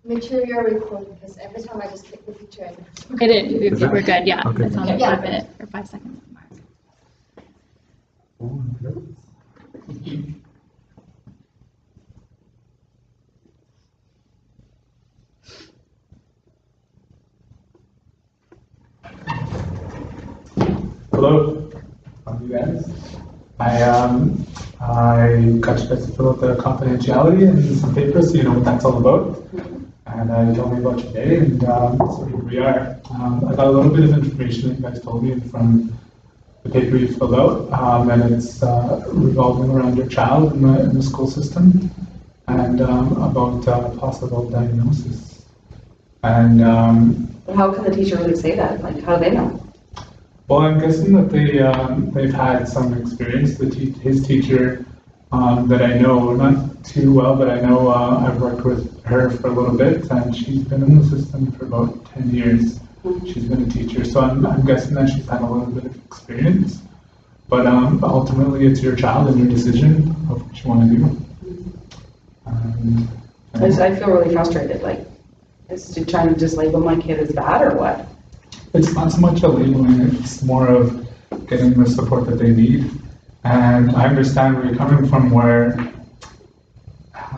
Make sure you're recording because every time I just take the picture and It is. We're good. Yeah. Okay. It's on the 5 minute or 5 seconds mark. Hello, how are you guys? I got you guys to fill out the confidentiality and some papers so you know what that's all about. And you told me about your day, and so here we are. I got a little bit of information that you guys told me from the paper you filled out, and it's revolving around your child in the school system, and about possible diagnosis. And how can the teacher really say that? Like, how do they know? well, I'm guessing that they've had some experience. His teacher that I know, not too well, but I know I've worked with her for a little bit, and she's been in the system for about 10 years. She's been a teacher, so I'm guessing that she's had a little bit of experience. But ultimately, it's your child and your decision of what you want to do. I feel really frustrated. Like, is she trying to just label my kid as bad or what? It's not so much a labeling, it's more of getting the support that they need. And I understand where you're coming from, where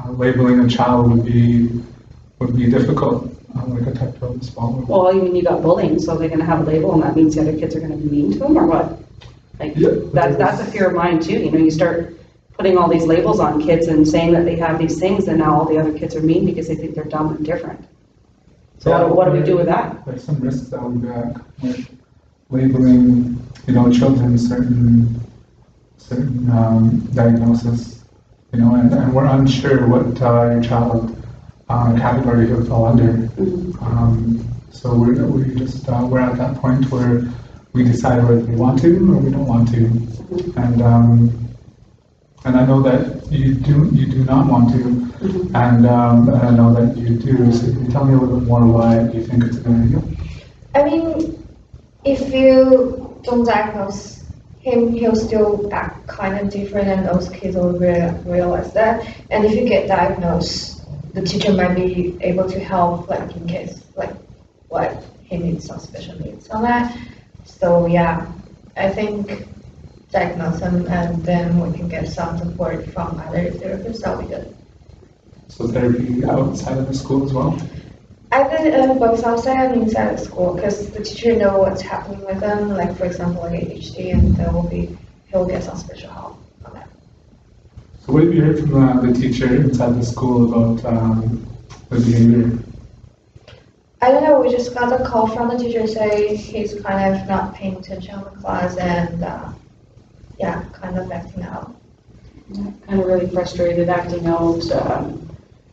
labeling a child would be difficult, like a tough pill to swallow. Well, I mean, you got bullying, so they're going to have a label, and that means the other kids are going to be mean to them, or what? Like, Yeah, that's a fear of mine too. You know, you start putting all these labels on kids and saying that they have these things, and now all the other kids are mean because they think they're dumb and different. So Yeah, what do we do with that? There's some risks that would back with labeling, children certain diagnosis, and we're unsure what your child category he'll fall under. So we're at that point where we decide whether we want to or we don't want to, and I know that you do not want to, and I know that you do. So can you tell me a little bit more why you think it's a good idea? I mean, if you don't diagnose him, he'll still act kind of different, and those kids will realize that. And if you get diagnosed, the teacher might be able to help, like in case, like what he needs some special needs on that. So yeah, I think diagnose him, and then we can get some support from other therapists. That'll be good. So therapy outside of the school as well? Either both outside and inside the school, because the teacher know what's happening with them. Like for example, like ADHD, and he'll get some special help on that. So what have you heard from the teacher inside the school about the behavior? I don't know. We just got a call from the teacher say he's kind of not paying attention in the class, and yeah, kind of acting out. Kind of really frustrated, acting out,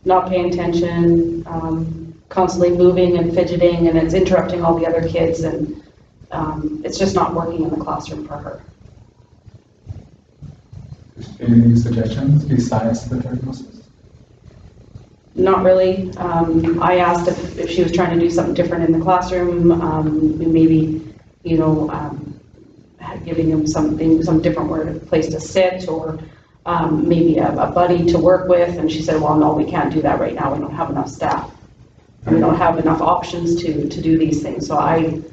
not paying attention, constantly moving and fidgeting, and it's interrupting all the other kids, and it's just not working in the classroom for her. Any suggestions besides the diagnosis? Not really. I asked if she was trying to do something different in the classroom, maybe, giving him some different place to sit, or maybe a buddy to work with, and she said, well, no, we can't do that right now. We don't have enough staff. We don't have enough options to do these things. So I'm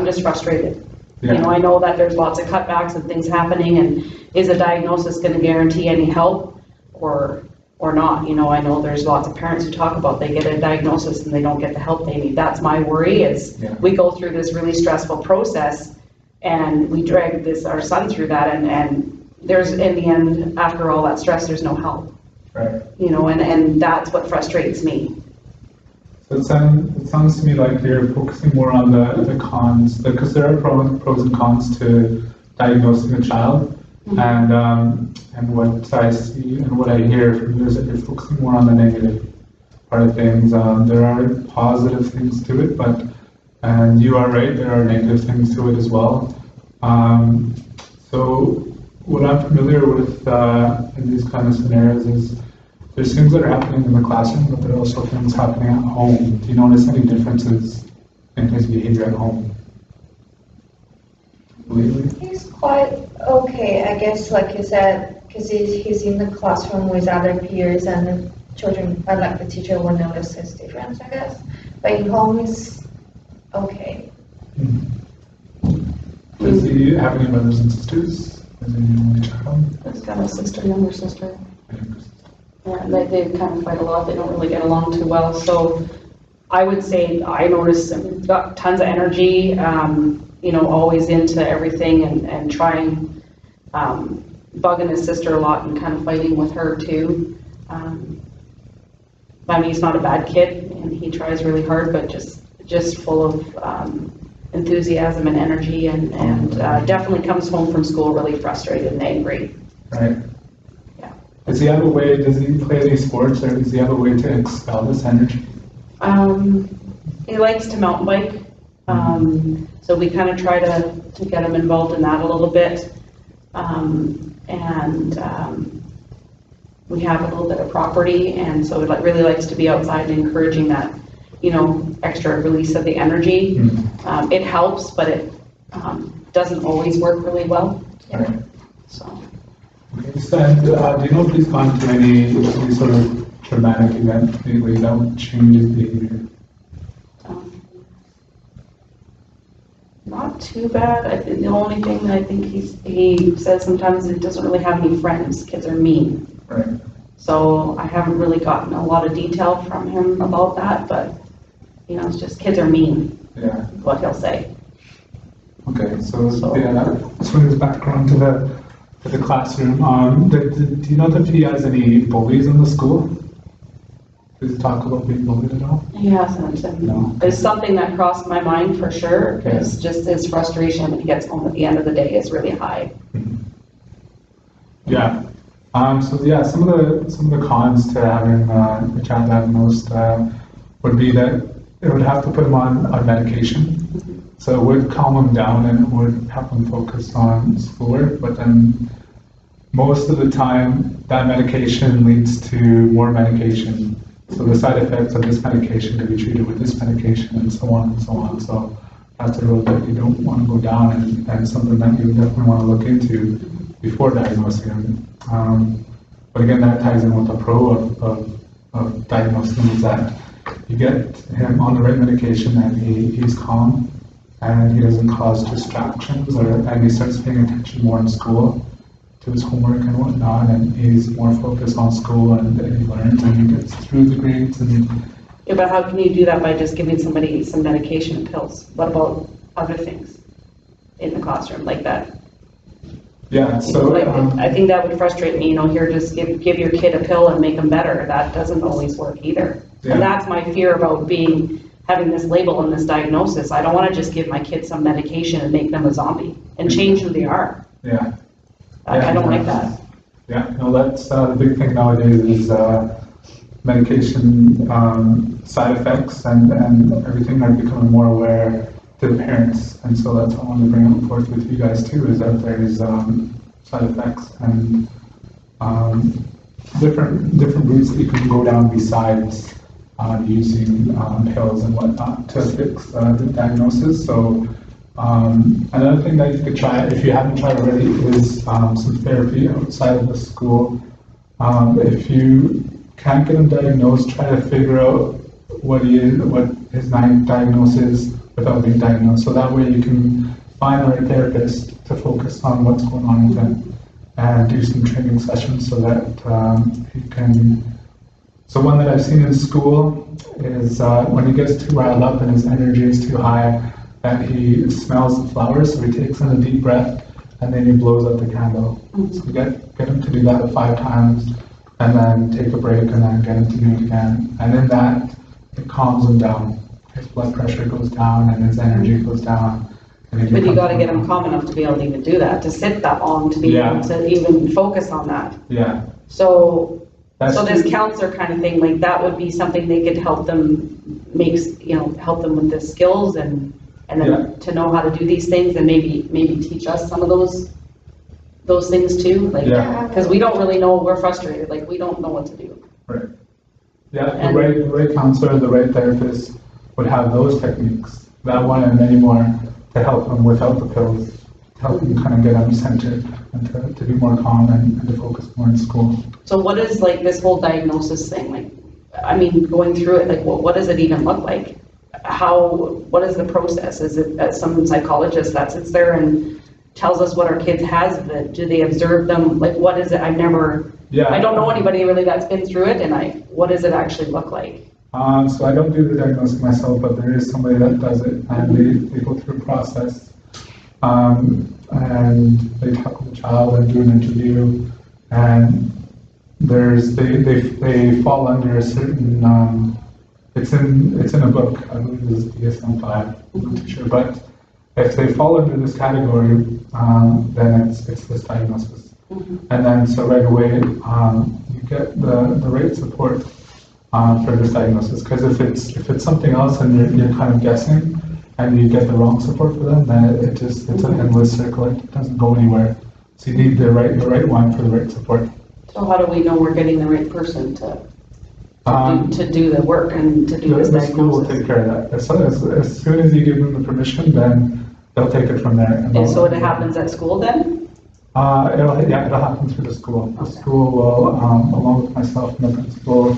just frustrated. Yeah. I know that there's lots of cutbacks and things happening, and is a diagnosis going to guarantee any help or not? I know there's lots of parents who talk about they get a diagnosis and they don't get the help they need. That's my worry, is we go through this really stressful process and we drag our son through that, and there's, in the end, after all that stress, there's no help. Right. And that's what frustrates me. So it sounds to me like you're focusing more on the cons, because there are pros and cons to diagnosing a child. And what I see and what I hear from you is that you're focusing more on the negative part of things. There are positive things to it, and you are right, there are negative things to it as well. So what I'm familiar with in these kind of scenarios is there's things that are happening in the classroom, but there are also things happening at home. Do you notice any differences in his behavior at home? He's quite okay, I guess, like you said, because he's in the classroom with other peers, and children, like the teacher will notice his difference, I guess. But in home is okay. Does he have any brothers and sisters? Is he the only child? He's got a sister, younger sister. Yeah, they kind of fight a lot. They don't really get along too well. So I would say I notice him. He's got tons of energy, you know, always into everything and trying, bugging his sister a lot and kind of fighting with her too. I mean, he's not a bad kid and he tries really hard, but just full of enthusiasm and energy and definitely comes home from school really frustrated and angry. Right. Yeah. Does he have a way, does he play any sports or does he have a way to expel this energy? He likes to mountain bike. So we kind of try to get him involved in that a little bit. We have a little bit of property, and so he really likes to be outside and encouraging that, you know, extra release of the energy. It helps, but it doesn't always work really well. Right. So. Okay, so, and, do you know if he's gone through any sort of traumatic event lately that would change his behavior? Not too bad. I think the only thing that I think he says sometimes he doesn't really have any friends. Kids are mean. Right. So I haven't really gotten a lot of detail from him about that, but you know, it's just kids are mean. Yeah. What he'll say. Okay, so yeah, that swings back around to the classroom. Do you know if he has any bullies in the school? Does he talk about being bullied at all? He hasn't. And No. It's something that crossed my mind for sure. Okay. It's just his frustration when he gets home at the end of the day is really high. Yeah. So yeah, some of the cons to having a child diagnosed would be that it would have to put him on medication. So it would calm him down and it would help him focus on schoolwork, but then most of the time that medication leads to more medication. So the side effects of this medication can be treated with this medication and so on and so on. So that's a road that you don't want to go down and something that you definitely want to look into before diagnosing him. But again, that ties in with the pro of diagnosing is that you get him on the right medication and he's calm and he doesn't cause distractions and he starts paying attention more in school to his homework and whatnot, and he's more focused on school and he learns and he gets through the grades. And Yeah, but how can you do that by just giving somebody some medication and pills? What about other things in the classroom like that? yeah, so I think that would frustrate me, you know, here, just give your kid a pill and make them better. That doesn't always work either. Yeah. And that's my fear about having this label and this diagnosis. I don't want to just give my kid some medication and make them a zombie and change who they are. yeah. I don't like that. Yeah, no, that's the big thing nowadays is medication side effects and everything are becoming more aware to the parents, and so that's what I wanted to bring up forth with you guys too, is that there's side effects and different routes that you can go down besides using pills and whatnot to fix the diagnosis. So another thing that you could try, if you haven't tried already, is some therapy outside of the school. If you can't get him diagnosed, try to figure out what his diagnosis is without being diagnosed. So that way you can find the right therapist to focus on what's going on with him and do some training sessions so that he can. So one that I've seen in school is when he gets too riled up and his energy is too high, that he smells the flowers, so he takes in a deep breath and then he blows out the candle. So we get him to do that 5 times and then take a break and then get him to do it again. And in that, it calms him down. His blood pressure goes down and his energy goes down. And But you got to get him calm enough to be able to even do that, to sit that long, to be able to even focus on that. Yeah. So this true. counselor kind of thing, like that would be something they could help them help them with the skills and then to know how to do these things and maybe teach us some of those things too, like, because we don't really know, we're frustrated, like we don't know what to do. Right. Yeah, the right counselor, the right therapist would have those techniques, that one and many more, to help them without the pills, to help them kind of get them centered and to be more calm and to focus more in school. So what is like this whole diagnosis thing, like, I mean, going through it, like, what does it even look like? What is the process? Is it some psychologist that sits there and tells us what our kids has? Do they observe them? Like, what is it? I don't know anybody really that's been through it, and what does it actually look like? So I don't do the diagnosis myself, but there is somebody that does it, and they go through a process, and they talk with the child and do an interview, and they fall under a certain, it's in a book, I believe this is DSM-5, I'm not too sure, but if they fall under this category, then it's this diagnosis. And then so right away, you get the right support for this diagnosis, because if it's something else and you're kind of guessing and you get the wrong support for them, then it's an endless circle. It doesn't go anywhere. So you need the right one for the right support. So how do we know we're getting the right person to do the work and to do this diagnosis? The school will take care of that. As soon as you give them the permission, then they'll take it from there. And so it happens at school then? It'll happen through the school. The school will, along with myself and the principal,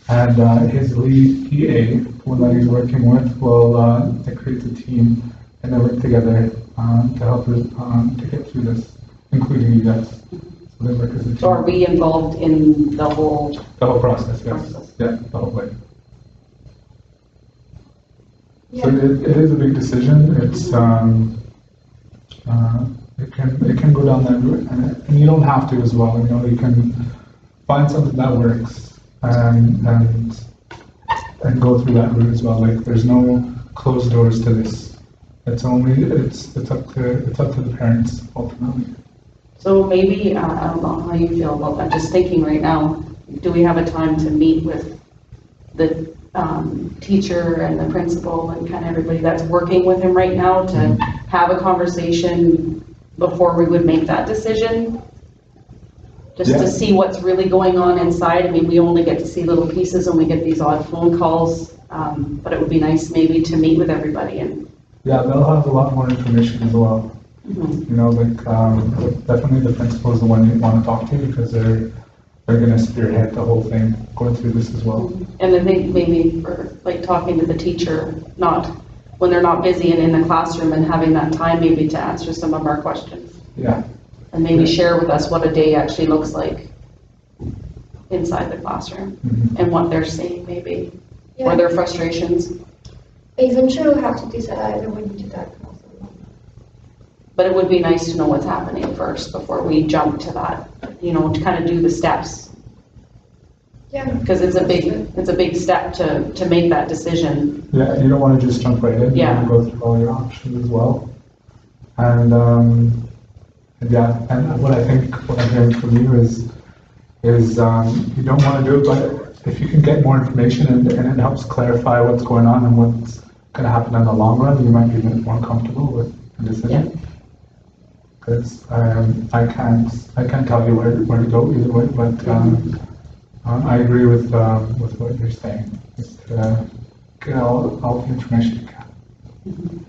and his lead PA, the one that he's working with, will they create a team and they work together to help us to get through this, including you guys. So they work as a team. So are we involved in the whole process? Yes. Yeah, the whole way. Yeah. So it is a big decision. It's it can go down that route, and you don't have to as well. You know, you can find something that works. And go through that route as well. Like, there's no closed doors to this. It's up to the parents ultimately. So maybe, I don't know how you feel about that, just thinking right now, do we have a time to meet with the teacher and the principal and kind of everybody that's working with him right now to have a conversation before we would make that decision? Just to see what's really going on inside. I mean, we only get to see little pieces and we get these odd phone calls, but it would be nice maybe to meet with everybody. And yeah, they'll have a lot more information as well. You know, like definitely the principal is the one you want to talk to, because they're going to spearhead the whole thing, going through this as well. And I think maybe for like talking to the teacher, not when they're not busy and in the classroom, and having that time maybe to answer some of our questions. Yeah. And maybe share with us what a day actually looks like inside the classroom and what they're seeing maybe, or their frustrations. Eventually we'll have to decide either we need to diagnose or not. But it would be nice to know what's happening first before we jump to that, you know, to kind of do the steps. Yeah. Because it's a big step to make that decision. Yeah, you don't want to just jump right in. Yeah. You want to go through all your options as well. And what I'm hearing from you is you don't want to do it, but if you can get more information and it helps clarify what's going on and what's going to happen in the long run, you might be more comfortable with the decision. Because I can't tell you where to go either way, but I agree with what you're saying. Just get all the information you can.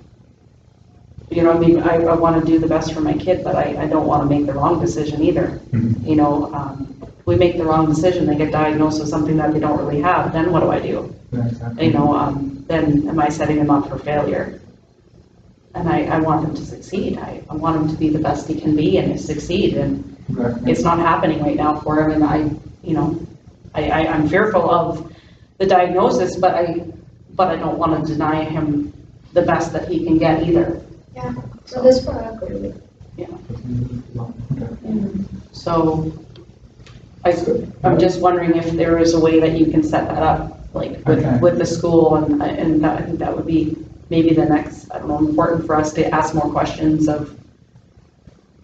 You know, I mean, I want to do the best for my kid, but I don't want to make the wrong decision either. You know, if we make the wrong decision, they get diagnosed with something that they don't really have, then what do I do? Yeah, exactly. You know, then am I setting them up for failure? And I want them to succeed. I want him to be the best he can be and succeed. And it's not happening right now for him. And I'm fearful of the diagnosis, but I don't want to deny him the best that he can get either. Yeah, so this part I agree with. Yeah. Okay. So I'm just wondering if there is a way that you can set that up, like with the school, and I think that would be maybe the next, I don't know, important for us to ask more questions of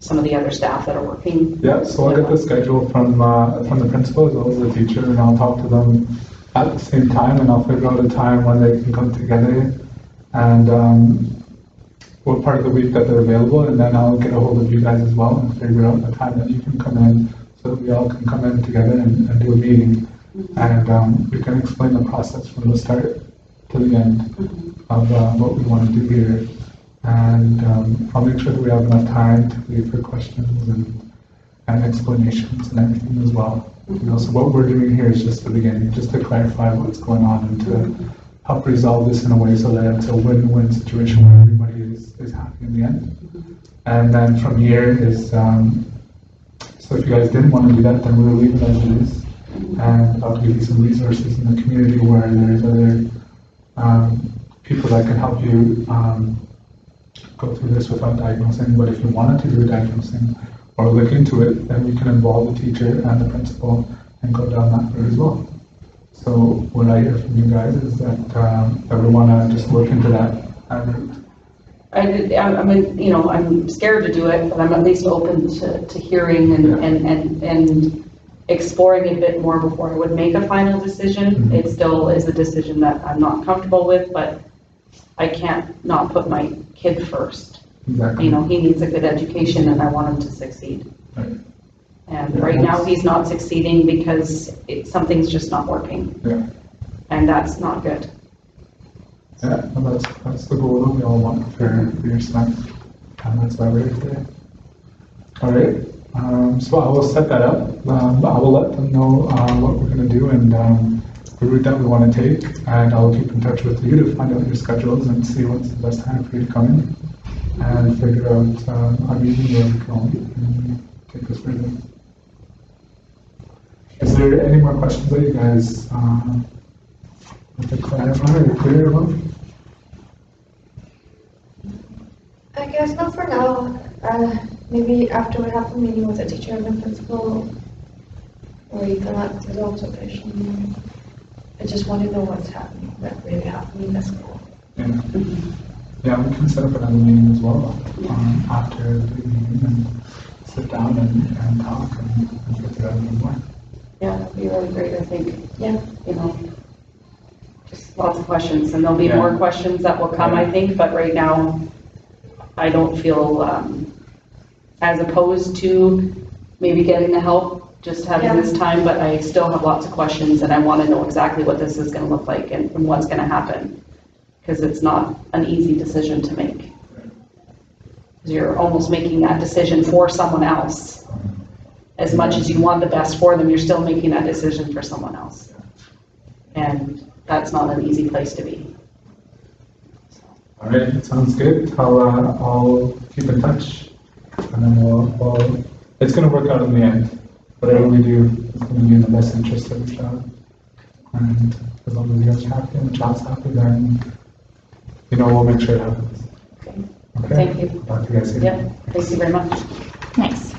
some of the other staff that are working. Yeah, so I'll get the schedule from the principal as well as the teacher, and I'll talk to them at the same time, and I'll figure out a time when they can come together and what part of the week that they're available, and then I'll get a hold of you guys as well and figure out a time that you can come in so that we all can come in together and do a meeting. And we can explain the process from the start to the end of what we want to do here. And I'll make sure that we have enough time to leave for questions and explanations and everything as well. You know, so what we're doing here is just the beginning, just to clarify what's going on and to help resolve this in a way so that it's a win-win situation where everybody is happy in the end. And then from here is, so if you guys didn't want to do that, then we'll leave it as it is. And I'll give you some resources in the community where there's other people that can help you go through this without diagnosing. But if you wanted to do a diagnosing or look into it, then you can involve the teacher and the principal and go down that route as well. So what I hear from you guys is that we want to just look into that route. I'm scared to do it, but I'm at least open to hearing and exploring a bit more before I would make a final decision. Mm-hmm. It still is a decision that I'm not comfortable with, but I can't not put my kid first. Exactly. You know, he needs a good education and I want him to succeed. Right. And right now he's not succeeding because something's just not working. Yeah. And that's not good. Yeah, well, that's the goal that we all want for your son. And that's why we're here today. All right. So I will set that up. I will let them know what we're going to do and the route that we want to take. And I'll keep in touch with you to find out your schedules and see what's the best time for you to come in and figure out a meeting where we can all meet and take this further. Is there any more questions that you guys want to clarify or clear about? I guess not for now. Maybe after we have a meeting with the teacher and the principal, or you can let the observation. I just want to know what's happening, what really happening in the school. Yeah. Yeah, we can set up another meeting as well after the meeting and sit down and talk and get together more. Yeah, that'd be really great, I think. Yeah. You know, just lots of questions, and there'll be Yeah. more questions that will come, I think, but right now, I don't feel as opposed to maybe getting the help, just having this time, but I still have lots of questions, and I want to know exactly what this is going to look like and what's going to happen, because it's not an easy decision to make. You're almost making that decision for someone else. As much as you want the best for them, you're still making that decision for someone else. And that's not an easy place to be. All right, sounds good. I'll keep in touch, and then it's going to work out in the end. Whatever we do is going to be in the best interest of the child. And as long as you guys are happy and the child's happy, then we'll make sure it happens. Okay. Okay. Thank you. Talk to you guys soon. Yeah, thank you very much. Nice.